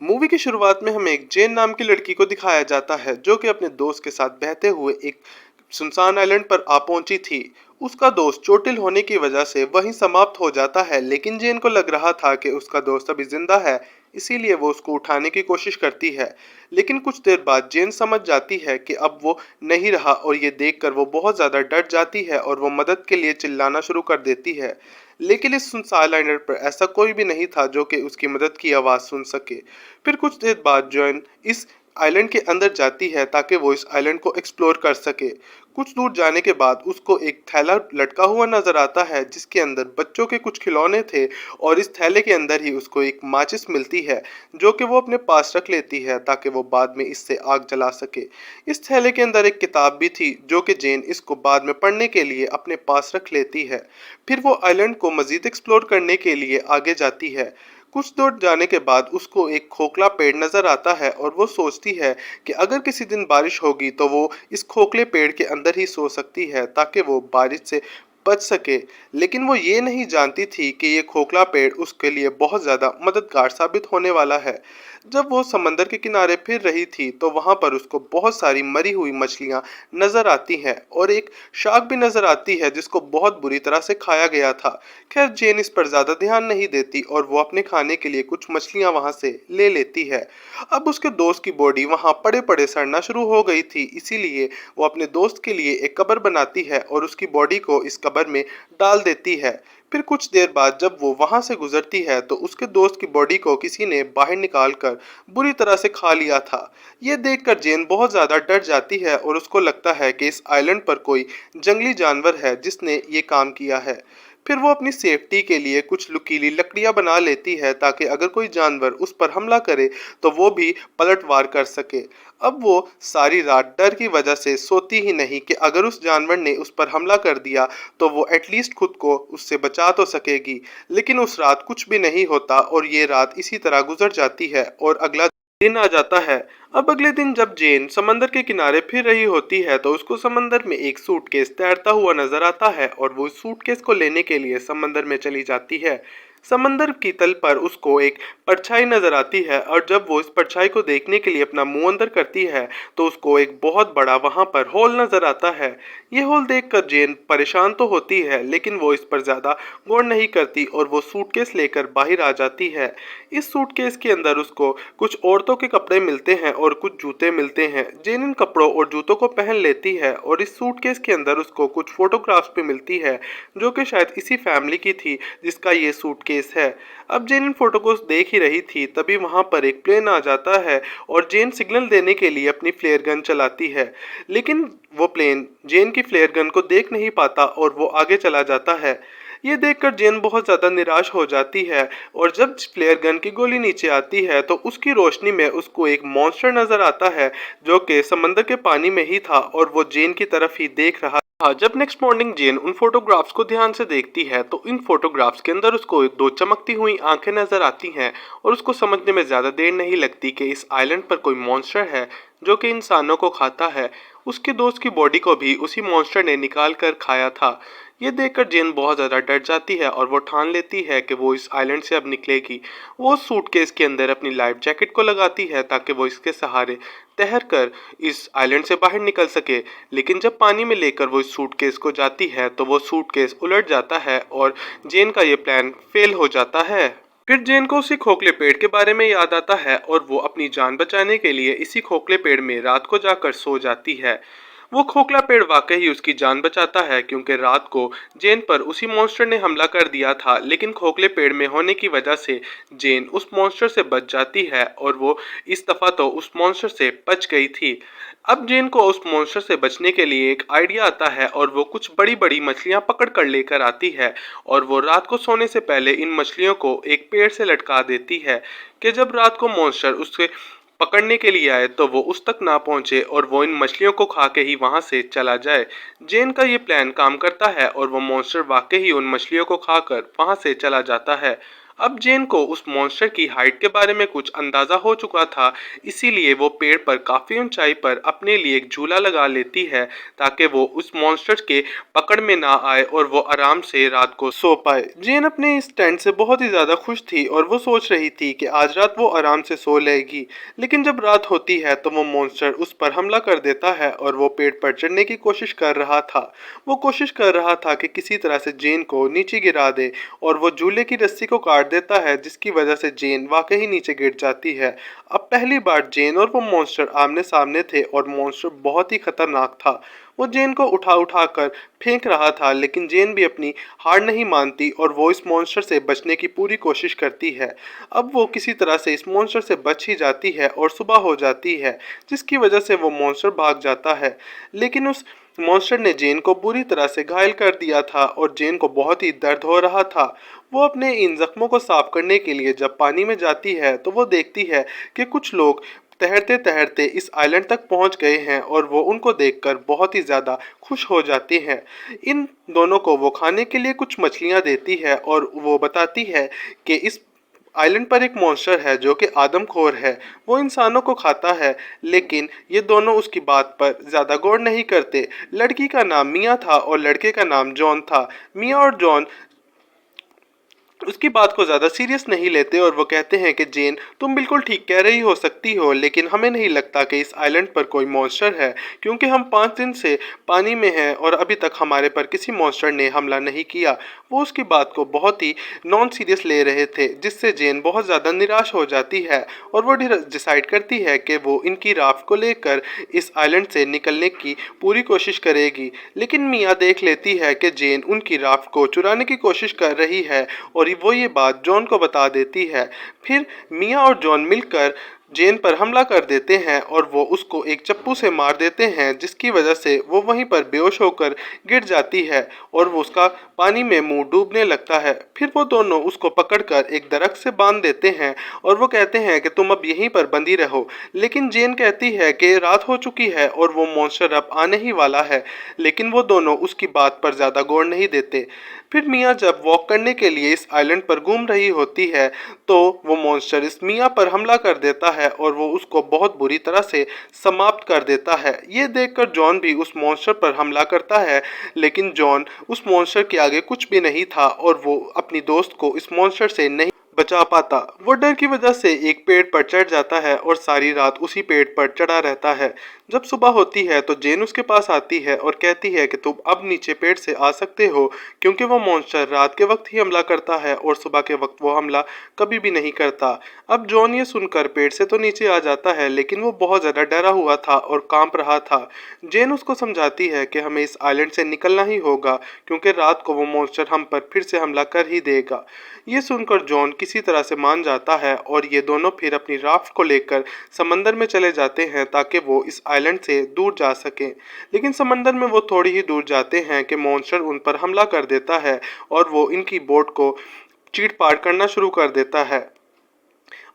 Movie की शुरुआत में हमें एक जेन नाम की लड़की को दिखाया जाता है जो कि अपने दोस्त के साथ बहते हुए एक सुनसान आइलैंड पर आ पहुंची थी। उसका दोस्त चोटिल होने की वजह से वहीं समाप्त हो जाता है, लेकिन जेन को लग रहा था कि उसका दोस्त अभी जिंदा है, इसीलिए वो उसको उठाने की कोशिश करती है। लेकिन कुछ देर बाद जेन समझ जाती है कि अब वो नहीं रहा और ये देखकर वो बहुत ज़्यादा डर जाती है और वो मदद के लिए चिल्लाना शुरू कर देती है। लेकिन इस सुनसान आइलैंड पर ऐसा कोई भी नहीं था जो कि उसकी मदद की आवाज़ सुन सके। फिर कुछ देर बाद जॉन इस आइलैंड के अंदर जाती है ताकि वो इस आइलैंड को एक्सप्लोर कर सके। कुछ दूर जाने के बाद उसको एक थैला लटका हुआ नजर आता है जिसके अंदर बच्चों के कुछ खिलौने थे, और इस थैले के अंदर ही उसको एक माचिस मिलती है जो कि वो अपने पास रख लेती है ताकि वो बाद में इससे आग जला सके। इस थैले के अंदर एक किताब भी थी जो कि जेन इसको बाद में पढ़ने के लिए अपने पास रख लेती है। फिर वो आइलैंड को मजीद एक्सप्लोर करने के लिए आगे जाती है। कुछ दूर जाने के बाद उसको एक खोखला पेड़ नजर आता है और वो सोचती है कि अगर किसी दिन बारिश होगी तो वो इस खोखले पेड़ के अंदर ही सो सकती है ताकि वो बारिश से बच सके। लेकिन वो ये नहीं जानती थी कि ये खोखला पेड़ उसके लिए बहुत ज़्यादा मददगार साबित होने वाला है। जब वो समंदर के किनारे फिर रही थी तो वहां पर उसको बहुत सारी मरी हुई मछलियां नजर आती हैं और एक शार्क भी नजर आती है जिसको बहुत बुरी तरह से खाया गया था। खैर जेन इस पर ज्यादा ध्यान नहीं देती और वो अपने खाने के लिए कुछ मछलियां वहां से ले लेती है। अब उसके दोस्त की बॉडी वहां पड़े पड़े सड़ना शुरू हो गई थी, इसीलिए वो अपने दोस्त के लिए एक कब्र बनाती है और उसकी बॉडी को इस कब्र में डाल देती है। फिर कुछ देर बाद जब वो वहां से गुजरती है तो उसके दोस्त की बॉडी को किसी ने बाहर निकाल कर बुरी तरह से खा लिया था। ये देखकर जेन बहुत ज्यादा डर जाती है और उसको लगता है कि इस आइलैंड पर कोई जंगली जानवर है जिसने ये काम किया है। फिर वो अपनी सेफ्टी के लिए कुछ नुकीली लकड़ियां बना लेती है ताकि अगर कोई जानवर उस पर हमला करे तो वो भी पलटवार कर सके। अब वो सारी रात डर की वजह से सोती ही नहीं कि अगर उस जानवर ने उस पर हमला कर दिया तो वो एटलीस्ट खुद को उससे बचा तो सकेगी। लेकिन उस रात कुछ भी नहीं होता और ये रात इसी तरह गुजर जाती है और अगला दिन आ जाता है। अब अगले दिन जब जेन समंदर के किनारे फिर रही होती है तो उसको समंदर में एक सूटकेस तैरता हुआ नजर आता है और वो उस सूटकेस को लेने के लिए समंदर में चली जाती है। समंदर की तल पर उसको एक परछाई नजर आती है और जब वो इस परछाई को देखने के लिए अपना मुंह अंदर करती है तो उसको एक बहुत बड़ा वहां पर होल नजर आता है। ये होल देखकर जेन परेशान तो होती है लेकिन वो इस पर ज्यादा गौर नहीं करती और वो सूटकेस लेकर बाहर आ जाती है। इस सूटकेस के अंदर उसको कुछ औरतों के कपड़े मिलते हैं और कुछ जूते मिलते हैं। जेन इन कपड़ों और जूतों को पहन लेती है और इस सूटकेस के अंदर उसको कुछ फोटोग्राफ्स भी मिलती है जो कि शायद इसी फैमिली की थी जिसका ये सूटकेस है। अब जेन इन फोटो को देख ही रही थी तभी वहां पर एक प्लेन आ जाता है और जेन सिग्नल देने के लिए अपनी फ्लेयर गन चलाती है। लेकिन वो प्लेन जेन की फ्लेयर गन को देख नहीं पाता और वो आगे चला जाता है। ये देखकर जेन बहुत ज्यादा निराश हो जाती है और जब फ्लेयर गन की गोली नीचे आती है तो उसकी रोशनी में उसको एक मॉन्स्टर नजर आता है जो कि समंदर के पानी में ही था और वो जेन की तरफ ही देख रहा था। जब नेक्स्ट मॉर्निंग जेन उन फोटोग्राफ्स को ध्यान से देखती है तो इन फोटोग्राफ्स के अंदर उसको दो चमकती हुई आंखें नजर आती हैं और उसको समझने में ज्यादा देर नहीं लगती कि इस आइलैंड पर कोई मॉन्स्टर है जो कि इंसानों को खाता है। उसके दोस्त की बॉडी को भी उसी मॉन्स्टर ने निकाल कर खाया था। ये देखकर जेन बहुत ज़्यादा डर जाती है और वो ठान लेती है कि वो इस आइलैंड से अब निकलेगी। वो सूटकेस के अंदर अपनी लाइफ जैकेट को लगाती है ताकि वो इसके सहारे तैर कर इस आइलैंड से बाहर निकल सके। लेकिन जब पानी में लेकर वो इस सूटकेस को जाती है तो वो सूटकेस उलट जाता है और जेन का ये प्लान फेल हो जाता है। फिर जेन को उसी खोखले पेड़ के बारे में याद आता है और वो अपनी जान बचाने के लिए इसी खोखले पेड़ में रात को जाकर सो जाती है। वो खोखला पेड़ वाकई ही उसकी जान बचाता है क्योंकि रात को जेन पर उसी मॉन्स्टर ने हमला कर दिया था, लेकिन खोखले पेड़ में होने की वजह से जेन उस मॉन्स्टर से बच जाती है और वो इस दफा तो उस मॉन्स्टर से बच गई थी। अब जेन को उस मॉन्स्टर से बचने के लिए एक आइडिया आता है और वो कुछ बड़ी बड़ी मछलियां पकड़ कर लेकर आती है और वो रात को सोने से पहले इन मछलियों को एक पेड़ से लटका देती है कि जब रात को मॉन्स्टर उससे पकड़ने के लिए आए तो वो उस तक ना पहुंचे और वो इन मछलियों को खा के ही वहां से चला जाए। जेन का ये प्लान काम करता है और वो मॉन्स्टर वाकई ही उन मछलियों को खाकर वहां से चला जाता है। अब जेन को उस मॉन्स्टर की हाइट के बारे में कुछ अंदाजा हो चुका था, इसीलिए वो पेड़ पर काफी ऊंचाई पर अपने लिए एक झूला लगा लेती है ताकि वो उस मॉन्स्टर के पकड़ में ना आए और वो आराम से रात को सो पाए। जेन अपने इस टेंट से बहुत ही ज्यादा खुश थी और वो सोच रही थी कि आज रात वो आराम से सो लेगी। लेकिन जब रात होती है तो वो मॉन्स्टर उस पर हमला कर देता है और वो पेड़ पर चढ़ने की कोशिश कर रहा था। वो कोशिश कर रहा था कि किसी तरह से जेन को नीचे गिरा दे और वो झूले की रस्सी को काट देता है, जिसकी वजह से जेन वाकई नीचे गिर जाती है। अब पहली बार जेन और वो मॉन्स्टर आमने सामने थे और मॉन्स्टर बहुत ही खतरनाक था। वो जेन को उठा उठा कर फेंक रहा था, लेकिन जेन भी अपनी हार नहीं मानती और वो इस मॉन्स्टर से बचने की पूरी कोशिश करती है। अब वो किसी तरह से इस मॉन्स्टर से बच ही जाती है और सुबह हो जाती है, जिसकी वजह से वो मॉन्स्टर भाग जाता है। लेकिन उस मॉन्स्टर ने जेन को बुरी तरह से घायल कर दिया था और जेन को बहुत ही दर्द हो रहा था। वो अपने इन जख्मों को साफ करने के लिए जब पानी में जाती है तो वो देखती है कि कुछ लोग तैरते तैरते इस आइलैंड तक पहुंच गए हैं और वो उनको देखकर बहुत ही ज़्यादा खुश हो जाती हैं। इन दोनों को वो खाने के लिए कुछ मछलियां देती है और वो बताती है कि इस आइलैंड पर एक मॉन्स्टर है जो कि आदमखोर है, वो इंसानों को खाता है। लेकिन ये दोनों उसकी बात पर ज़्यादा गौर नहीं करते। लड़की का नाम मिया था और लड़के का नाम जॉन था। मिया और जॉन उसकी बात को ज़्यादा सीरियस नहीं लेते और वो कहते हैं कि जेन, तुम बिल्कुल ठीक कह रही हो सकती हो, लेकिन हमें नहीं लगता कि इस आइलैंड पर कोई मॉन्स्टर है, क्योंकि हम 5 दिन से पानी में हैं और अभी तक हमारे पर किसी मॉन्स्टर ने हमला नहीं किया। वो उसकी बात को बहुत ही नॉन सीरियस ले रहे थे, जिससे जेन बहुत ज़्यादा निराश हो जाती है और वो डिसाइड करती है कि वो इनकी राफ्ट को लेकर इस आइलैंड से निकलने की पूरी कोशिश करेगी। लेकिन मिया देख लेती है कि जेन उनकी राफ्ट को चुराने की कोशिश कर रही है और वो ये बात जॉन को बता देती है। फिर मिया और जॉन मिलकर जेन पर हमला कर देते हैं और वो उसको एक चप्पू से मार देते हैं, जिसकी वजह से वो वहीं पर बेहोश होकर गिर जाती है और वो उसका पानी में मुंह डूबने लगता है। फिर वो दोनों उसको पकड़कर एक दरख्त से बांध देते हैं और वो कहते हैं कि तुम अब यहीं पर बंदी रहो। लेकिन जेन कहती है कि रात हो चुकी है और वो मॉन्स्टर अब आने ही वाला है, लेकिन वो दोनों उसकी बात पर ज़्यादा गौर नहीं देते। फिर मिया जब वॉक करने के लिए इस आइलैंड पर घूम रही होती है तो वो मॉन्स्टर इस मिया पर हमला कर देता है और वो उसको बहुत बुरी तरह से समाप्त कर देता है। ये देखकर जॉन भी उस मॉन्स्टर पर हमला करता है, लेकिन जॉन उस मॉन्स्टर के आगे कुछ भी नहीं था और वो अपनी दोस्त को इस मॉन्स्टर से नहीं बचा पाता। वो डर की वजह से एक पेड़ पर चढ़ जाता है और सारी रात उसी पेड़ पर चढ़ा रहता है। जब सुबह होती है तो जेन उसके पास आती है और कहती है कि तुम अब नीचे पेड़ से आ सकते हो, क्योंकि वो मॉन्स्टर रात के वक्त ही हमला करता है और सुबह के वक्त वो हमला कभी भी नहीं करता। अब जॉन ये सुनकर पेड़ से तो नीचे आ जाता है, लेकिन वो बहुत ज़्यादा डरा हुआ था और कांप रहा था। जेन उसको समझाती है कि हमें इस आइलैंड से निकलना ही होगा, क्योंकि रात को वो मॉन्स्टर हम पर फिर से हमला कर ही देगा। ये सुनकर जॉन किसी तरह से मान जाता है और ये दोनों फिर अपनी राफ्ट को लेकर समंदर में चले जाते हैं ताकि वो इस आइलैंड से दूर जा सकें। लेकिन समंदर में वो थोड़ी ही दूर जाते हैं कि मॉन्स्टर उन पर हमला कर देता है और वो इनकी बोट को चीर फाड़ करना शुरू कर देता है।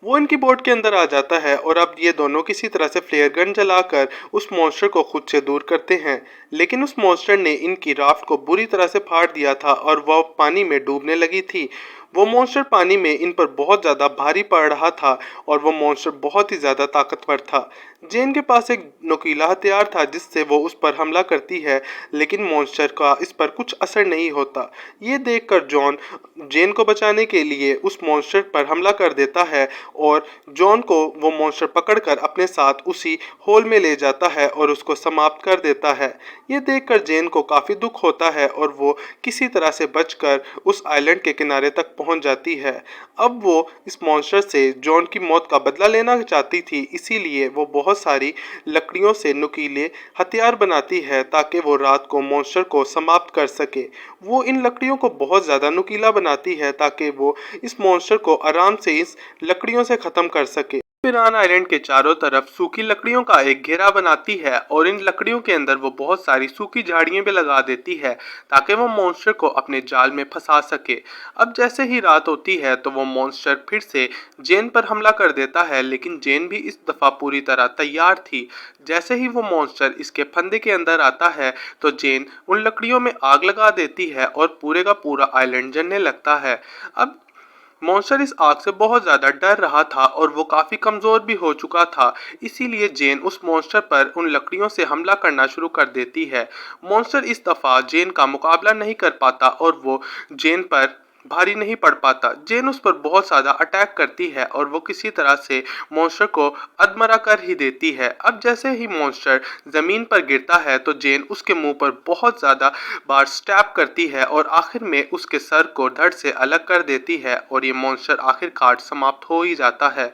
वो इनकी बोट के अंदर आ जाता है और अब ये दोनों किसी तरह से फ्लेयर गन जलाकर उस मॉन्स्टर को खुद से दूर करते हैं। लेकिन उस मॉन्स्टर ने इनकी राफ्ट को बुरी तरह से फाड़ दिया था और वह पानी में डूबने लगी थी। वो मॉन्स्टर पानी में इन पर बहुत ज़्यादा भारी पड़ रहा था और वो मॉन्स्टर बहुत ही ज़्यादा ताकतवर था। जेन के पास एक नुकीला हथियार था जिससे वो उस पर हमला करती है, लेकिन मॉन्स्टर का इस पर कुछ असर नहीं होता। ये देखकर जॉन जेन को बचाने के लिए उस मॉन्स्टर पर हमला कर देता है और जॉन को वो मॉन्स्टर पकड़कर अपने साथ उसी होल में ले जाता है और उसको समाप्त कर देता है। ये देखकर जेन को काफ़ी दुख होता है और वो किसी तरह से बचकर उस आइलैंड के किनारे तक पहुंच जाती है। अब वो इस मॉन्स्टर से जॉन की मौत का बदला लेना चाहती थी, इसीलिए वो बहुत सारी लकड़ियों से नुकीले हथियार बनाती है ताकि वो रात को मॉन्स्टर को समाप्त कर सके। वो इन लकड़ियों को बहुत ज़्यादा नुकीला बनाती है ताकि वो इस मॉन्स्टर को आराम से इस लकड़ियों से ख़त्म कर सके। पिरान आइलैंड के चारों तरफ सूखी लकड़ियों का एक घेरा बनाती है और इन लकड़ियों के अंदर वो बहुत सारी सूखी झाड़ियां भी लगा देती है ताकि वो मॉन्स्टर को अपने जाल में फंसा सके। अब जैसे ही रात होती है तो वो मॉन्स्टर फिर से जेन पर हमला कर देता है, लेकिन जेन भी इस दफ़ा पूरी तरह तैयार थी। जैसे ही वो मॉन्स्टर इसके फंदे के अंदर आता है तो जेन उन लकड़ियों में आग लगा देती है और पूरे का पूरा आइलैंड जलने लगता है। अब मॉन्स्टर इस आग से बहुत ज्यादा डर रहा था और वो काफी कमजोर भी हो चुका था। इसीलिए जेन उस मॉन्स्टर पर उन लकड़ियों से हमला करना शुरू कर देती है। मॉन्स्टर इस दफा जेन का मुकाबला नहीं कर पाता और वो जेन पर भारी नहीं पड़ पाता। जेन उस पर बहुत ज्यादा अटैक करती है और वो किसी तरह से मॉन्स्टर को अधमरा कर ही देती है। अब जैसे ही मॉन्स्टर जमीन पर गिरता है तो जेन उसके मुंह पर बहुत ज्यादा बार स्टैप करती है और आखिर में उसके सर को धड़ से अलग कर देती है और ये मॉन्स्टर आखिरकार समाप्त हो ही जाता है।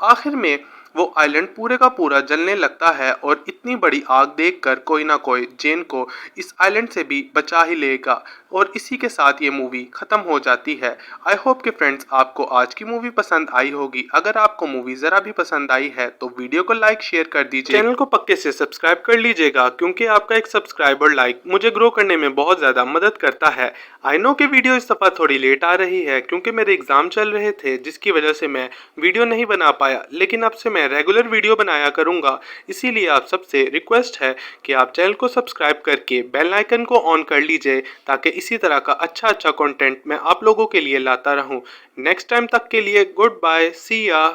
आखिर में वो आइलैंड पूरे का पूरा जलने लगता है और इतनी बड़ी आग देखकर कोई ना कोई जेन को इस आइलैंड से भी बचा ही लेगा। और इसी के साथ ये मूवी खत्म हो जाती है। आई होप कि फ्रेंड्स आपको आज की मूवी पसंद आई होगी। अगर आपको मूवी जरा भी पसंद आई है तो वीडियो को लाइक शेयर कर दीजिए, चैनल को पक्के से सब्सक्राइब कर लीजिएगा क्योंकि आपका एक सब्सक्राइब और लाइक मुझे ग्रो करने में बहुत ज़्यादा मदद करता है। आई नो कि वीडियो इस दफ़ा थोड़ी लेट आ रही है क्योंकि मेरे एग्ज़ाम चल रहे थे जिसकी वजह से मैं वीडियो नहीं बना पाया, लेकिन अब से मैं रेगुलर वीडियो बनाया करूँगा। इसीलिए आप सबसे रिक्वेस्ट है कि आप चैनल को सब्सक्राइब करके बेल आइकन को ऑन कर लीजिए ताकि इसी तरह का अच्छा कंटेंट मैं आप लोगों के लिए लाता रहूं। नेक्स्ट टाइम तक के लिए गुड बाय, सी या।